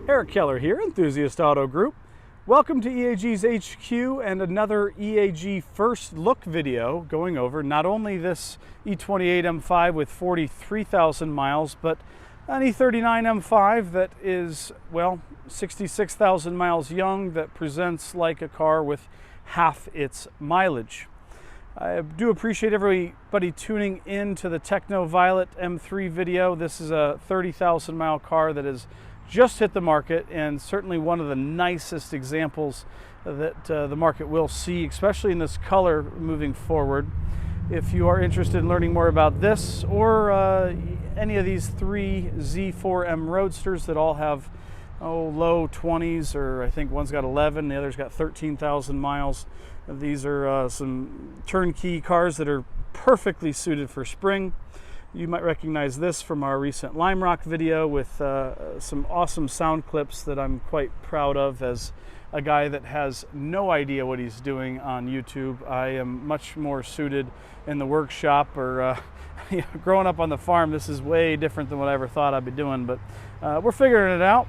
Eric Keller here, Enthusiast Auto Group. Welcome to EAG's HQ and another EAG first look video going over not only this E28 M5 with 43,000 miles, but an E39 M5 that is, well, 66,000 miles young, that presents like a car with half its mileage. I do appreciate everybody tuning in to the Techno Violet M3 video. This is a 30,000 mile car that has just hit the market, and certainly one of the nicest examples that the market will see, especially in this color moving forward. If you are interested in learning more about this or any of these three Z4M Roadsters that all have low 20s, or I think one's got 11, the other's got 13,000 miles. These are some turnkey cars that are perfectly suited for spring. You might recognize this from our recent Lime Rock video with some awesome sound clips that I'm quite proud of as a guy that has no idea what he's doing on YouTube. I am much more suited in the workshop, or growing up on the farm. This is way different than what I ever thought I'd be doing, but we're figuring it out.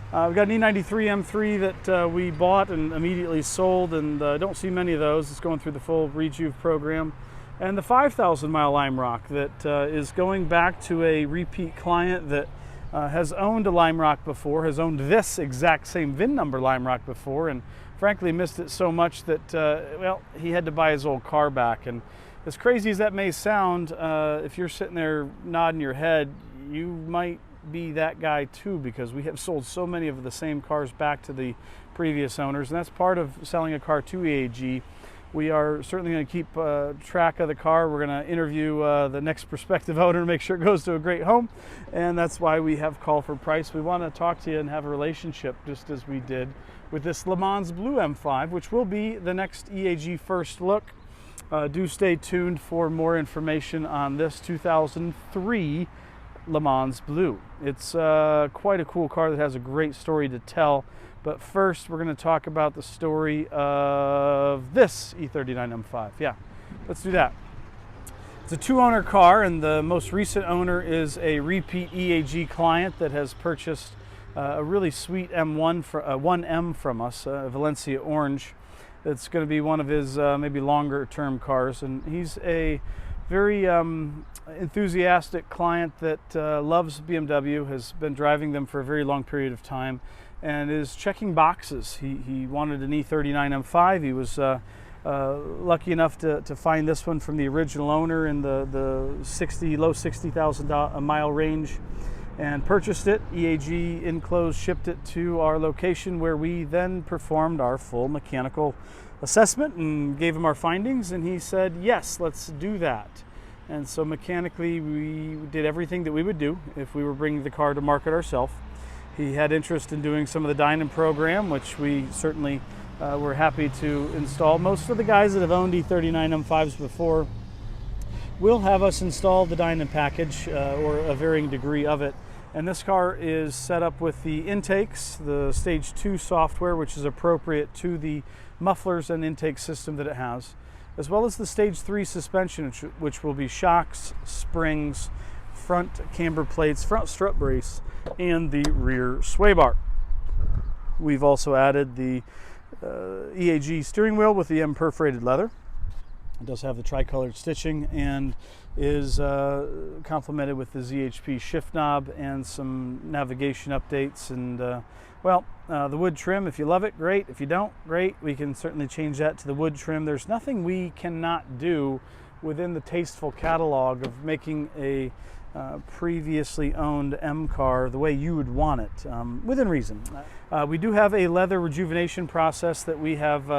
We've got an E93 M3 that we bought and immediately sold, and don't see many of those. It's going through the full Rejuve program. And the 5,000 mile Lime Rock that is going back to a repeat client that has owned a Lime Rock before, has owned this exact same VIN number Lime Rock before, and frankly missed it so much that, well, he had to buy his old car back. And as crazy as that may sound, if you're sitting there nodding your head, you might be that guy too, because we have sold so many of the same cars back to the previous owners, and that's part of selling a car to EAG. We are certainly going to keep track of the car. We're going to interview the next prospective owner to make sure it goes to a great home, and that's why we have call for price. We want to talk to you and have a relationship, just as we did with this Le Mans Blue M5, which will be the next EAG first look. Do stay tuned for more information on this 2003 Le Mans Blue. It's quite a cool car that has a great story to tell. But first, we're going to talk about the story of this E39 M5. Yeah, let's do that. It's a two-owner car, and the most recent owner is a repeat EAG client that has purchased a really sweet M1 from us, Valencia Orange. It's going to be one of his maybe longer-term cars, and he's a very enthusiastic client that loves BMW, has been driving them for a very long period of time, and is checking boxes. He wanted an E39 M5. He was lucky enough to find this one from the original owner in the low 60,000 mile range, and purchased it. EAG enclosed shipped it to our location, where we then performed our full mechanical assessment and gave him our findings, and he said, yes, let's do that. And so mechanically we did everything that we would do if we were bringing the car to market ourselves. He had interest in doing some of the Dinan program, which we certainly were happy to install. Most of the guys that have owned E39 M5s before will have us install the Dinan package or a varying degree of it. And this car is set up with the intakes, the Stage 2 software, which is appropriate to the mufflers and intake system that it has, as well as the Stage 3 suspension, which will be shocks, springs, front camber plates, front strut brace, and the rear sway bar. We've also added the Eag steering wheel with the M perforated leather. It does have the tricolored stitching and is complemented with the ZHP shift knob and some navigation updates. And well, the wood trim, if you love it, great. If you don't, great. We can certainly change that to the wood trim. There's nothing we cannot do within the tasteful catalog of making a previously owned M car the way you would want it, within reason. We do have a leather rejuvenation process that we have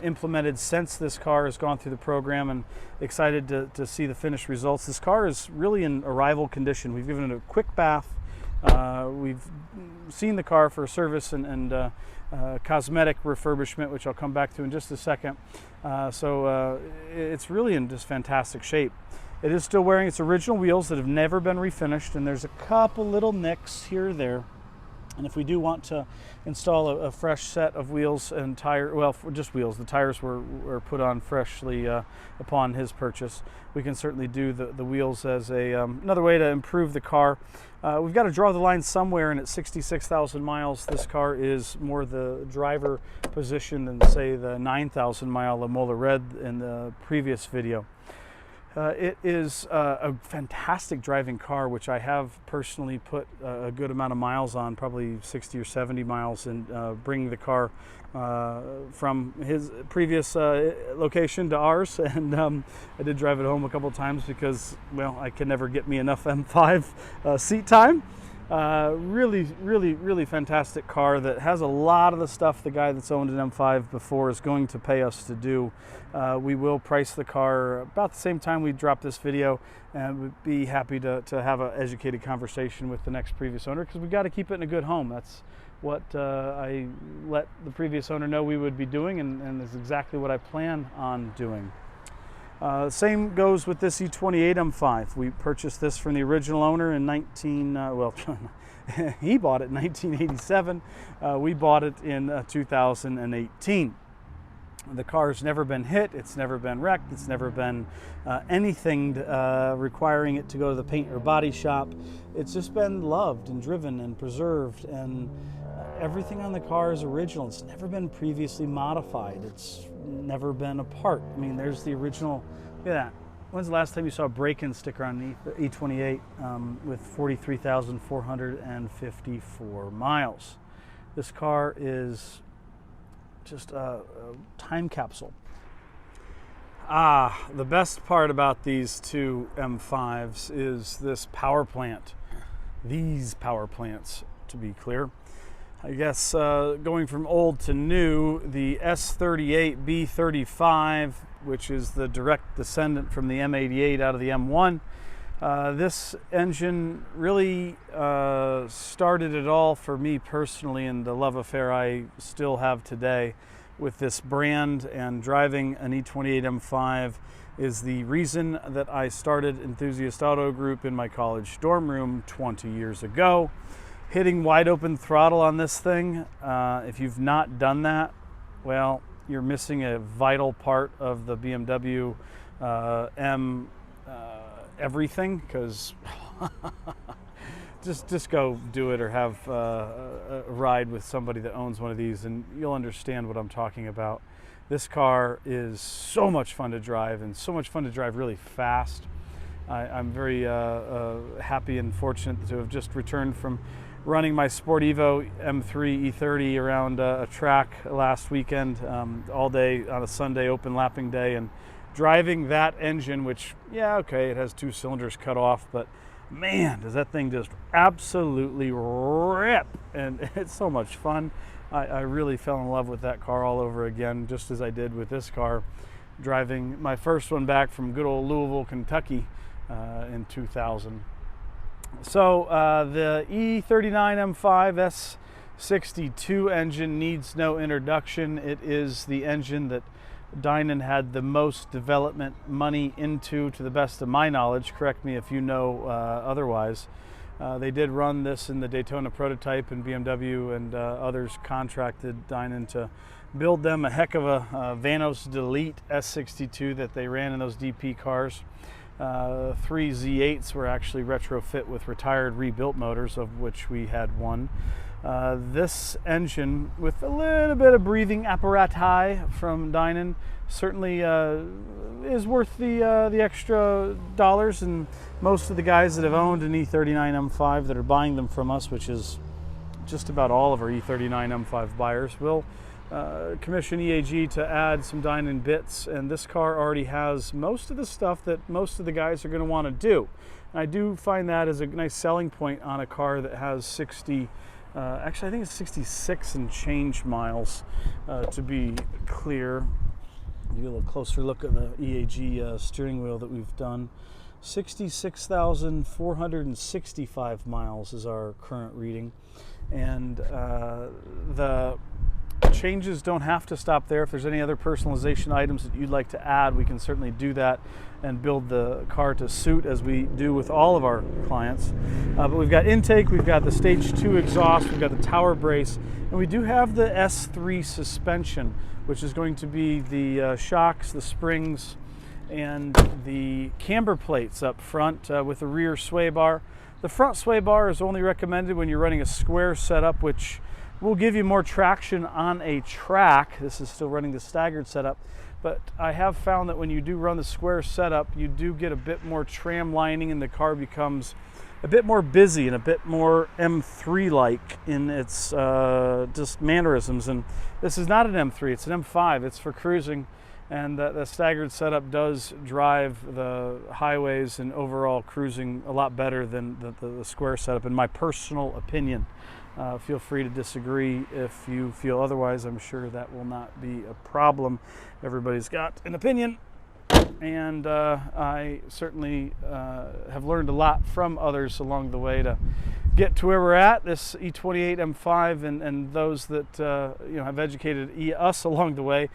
implemented since this car has gone through the program, and excited to see the finished results. This car is really in arrival condition. We've given it a quick bath. We've seen the car for service and cosmetic refurbishment, which I'll come back to in just a second. So it's really in just fantastic shape. It is still wearing its original wheels that have never been refinished, and there's a couple little nicks here or there. And if we do want to install a fresh set of wheels and tire, well, just wheels, the tires were put on freshly upon his purchase, we can certainly do the wheels as another way to improve the car. We've got to draw the line somewhere, and at 66,000 miles, this car is more the driver position than, say, the 9,000 mile Lamola Red in the previous video. It is a fantastic driving car, which I have personally put a good amount of miles on, probably 60 or 70 miles, and bringing the car from his previous location to ours. And I did drive it home a couple of times because, well, I can never get me enough M5 seat time. Really fantastic car that has a lot of the stuff the guy that's owned an M5 before is going to pay us to do. We will price the car about the same time we drop this video, and we'd be happy to have an educated conversation with the next previous owner, because we got to keep it in a good home. That's what I let the previous owner know we would be doing, and is exactly what I plan on doing. Same goes with this E28 M5. We purchased this from the original owner in he bought it in 1987. We bought it in 2018. The car's never been hit, it's never been wrecked, it's never been anything requiring it to go to the paint or body shop. It's just been loved and driven and preserved, and everything on the car is original. It's never been previously modified. It's never been a part. I mean, there's the original. Look at that. When's the last time you saw a break-in sticker on the E28 with 43,454 miles? This car is just a time capsule. The best part about these two M5s is this power plant. These power plants, to be clear. I guess going from old to new, the S38 B35, which is the direct descendant from the M88 out of the M1, this engine really started it all for me personally, and the love affair I still have today with this brand. And driving an E28 M5 is the reason that I started Enthusiast Auto Group in my college dorm room 20 years ago. Hitting wide open throttle on this thing, if you've not done that, well, you're missing a vital part of the Bmw M everything, because just go do it, or have a ride with somebody that owns one of these, and you'll understand what I'm talking about. This car is so much fun to drive, and so much fun to drive really fast. I'm very happy and fortunate to have just returned from running my Sport Evo M3 E30 around a track last weekend, all day on a Sunday open lapping day, and driving that engine, which, yeah, okay, it has 2 cylinders cut off, but man, does that thing just absolutely rip, and it's so much fun. I really fell in love with that car all over again, just as I did with this car, driving my first one back from good old Louisville, Kentucky in 2000. So the E39 M5 S62 engine needs no introduction. It is the engine that Dinan had the most development money into, to the best of my knowledge. Correct me if you know otherwise. They did run this in the Daytona prototype, and Bmw and others contracted Dinan to build them a heck of a Vanos Delete S62 that they ran in those DP cars. 3 Z8s were actually retrofit with retired rebuilt motors, of which we had one. This engine, with a little bit of breathing apparatus from Dinan, certainly is worth the extra dollars, and most of the guys that have owned an E39 M5 that are buying them from us, which is just about all of our E39 M5 buyers, will commission EAG to add some Dinan bits, and this car already has most of the stuff that most of the guys are going to want to do. And I do find that as a nice selling point on a car that has 60, actually I think it's 66 and change miles, to be clear. Give you a little closer look at the EAG steering wheel that we've done. 66,465 miles is our current reading, and the changes don't have to stop there. If there's any other personalization items that you'd like to add, we can certainly do that and build the car to suit, as we do with all of our clients. But we've got intake, we've got the stage 2 exhaust, we've got the tower brace, and we do have the S3 suspension, which is going to be the shocks, the springs, and the camber plates up front with the rear sway bar. The front sway bar is only recommended when you're running a square setup, which will give you more traction on a track. This is still running the staggered setup, but I have found that when you do run the square setup, you do get a bit more tram lining, and the car becomes a bit more busy and a bit more M3-like in its just mannerisms. And this is not an M3, it's an M5. It's for cruising, and the staggered setup does drive the highways and overall cruising a lot better than the square setup, in my personal opinion. Feel free to disagree if you feel otherwise. I'm sure that will not be a problem. Everybody's got an opinion, and I certainly have learned a lot from others along the way to get to where we're at. This E28 M5 and those that have educated us along the way.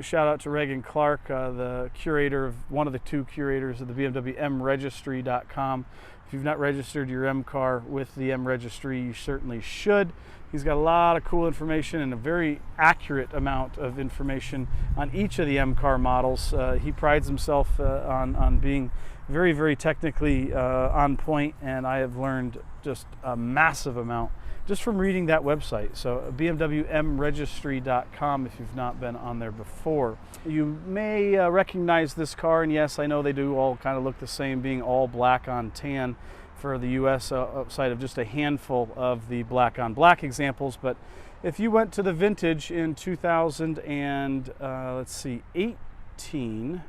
Shout out to Reagan Clark, the curator of one of the 2 curators of the Bmw M Registry.com. If you've not registered your M car with the M Registry, you certainly should. He's got a lot of cool information and a very accurate amount of information on each of the M car models. He prides himself on being very, very technically on point, and I have learned just a massive amount just from reading that website. So bmwmregistry.com if you've not been on there before. You may recognize this car, and yes, I know they do all kind of look the same, being all black on tan for the US, outside of just a handful of the black on black examples. But if you went to the vintage in 18,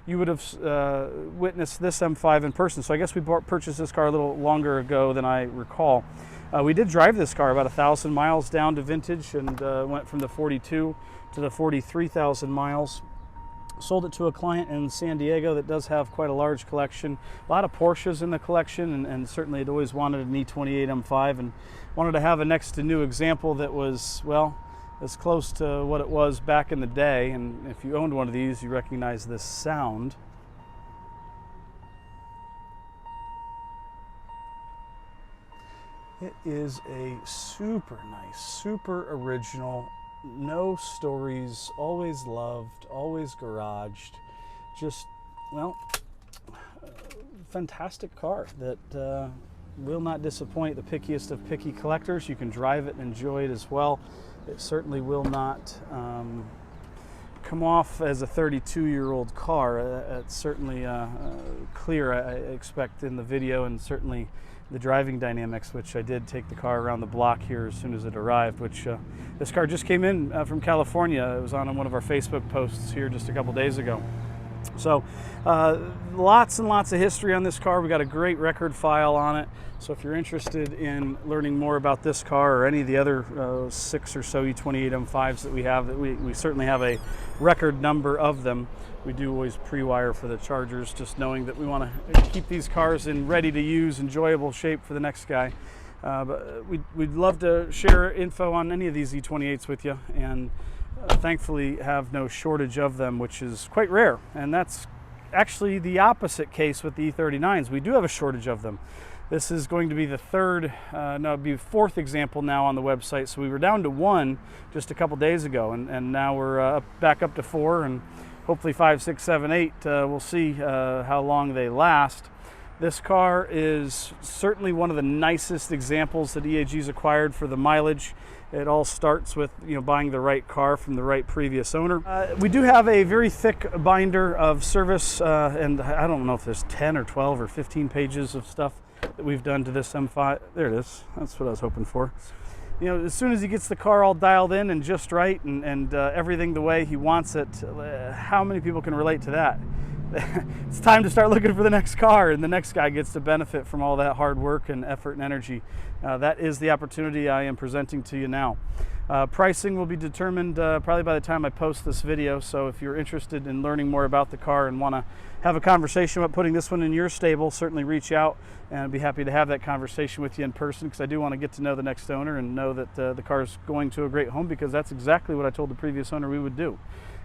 you would have witnessed this M5 in person. So I guess we purchased this car a little longer ago than I recall. We did drive this car about 1,000 miles down to vintage, and went from the 42 to the 43,000 miles. Sold it to a client in San Diego that does have quite a large collection. A lot of Porsches in the collection, and certainly had always wanted an E28 M5 and wanted to have a next to new example that was, well, as close to what it was back in the day. And if you owned one of these, you recognize this sound. It is a super nice, super original, no stories, always loved, always garaged, just, well, fantastic car that will not disappoint the pickiest of picky collectors. You can drive it and enjoy it as well. It certainly will not come off as a 32-year-old car. It's certainly clear, I expect, in the video, and certainly the driving dynamics, which I did take the car around the block here as soon as it arrived, which this car just came in from California. It was on one of our Facebook posts here just a couple days ago. So lots and lots of history on this car. We got a great record file on it. So if you're interested in learning more about this car or any of the other 6 or so E28 M5s that we have, we certainly have a record number of them. We do always pre-wire for the chargers, just knowing that we want to keep these cars in ready to use, enjoyable shape for the next guy. But we'd love to share info on any of these E28s with you, and thankfully have no shortage of them, which is quite rare. And that's actually the opposite case with the E39s. We do have a shortage of them. This is going to be the fourth example now on the website. So we were down to 1 just a couple days ago, and now we're back up to 4, and hopefully 5, 6, 7, 8. We'll see how long they last. This car is certainly one of the nicest examples that EAG's acquired for the mileage. It all starts with buying the right car from the right previous owner. We do have a very thick binder of service, and I don't know if there's 10 or 12 or 15 pages of stuff that we've done to this M5. There it is. That's what I was hoping for. As soon as he gets the car all dialed in and just right, and everything the way he wants it, how many people can relate to that? it's time to start looking for the next car, and the next guy gets to benefit from all that hard work and effort and energy. That is the opportunity I am presenting to you now. Pricing will be determined probably by the time I post this video, so if you're interested in learning more about the car and want to have a conversation about putting this one in your stable, certainly reach out, and I'd be happy to have that conversation with you in person, because I do want to get to know the next owner and know that the car is going to a great home, because that's exactly what I told the previous owner we would do.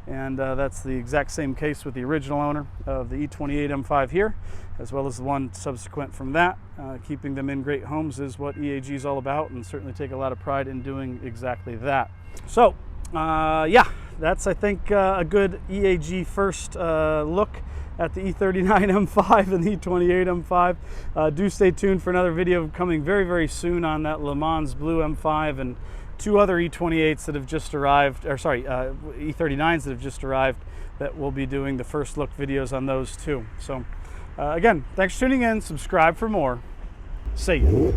And that's the exact same case with the original owner of the E28 M5 here, as well as the one subsequent from that. Keeping them in great homes is what EAG is all about, and certainly take a lot of pride in doing exactly that. So yeah, that's, I think, a good EAG first look at the E39 M5 and the E28 M5. Do stay tuned for another video coming very, very soon on that Le Mans Blue M5 and two other E28s that have just arrived, or sorry, E39s that have just arrived, that we'll be doing the first look videos on those too. So again, thanks for tuning in. Subscribe for more. See ya.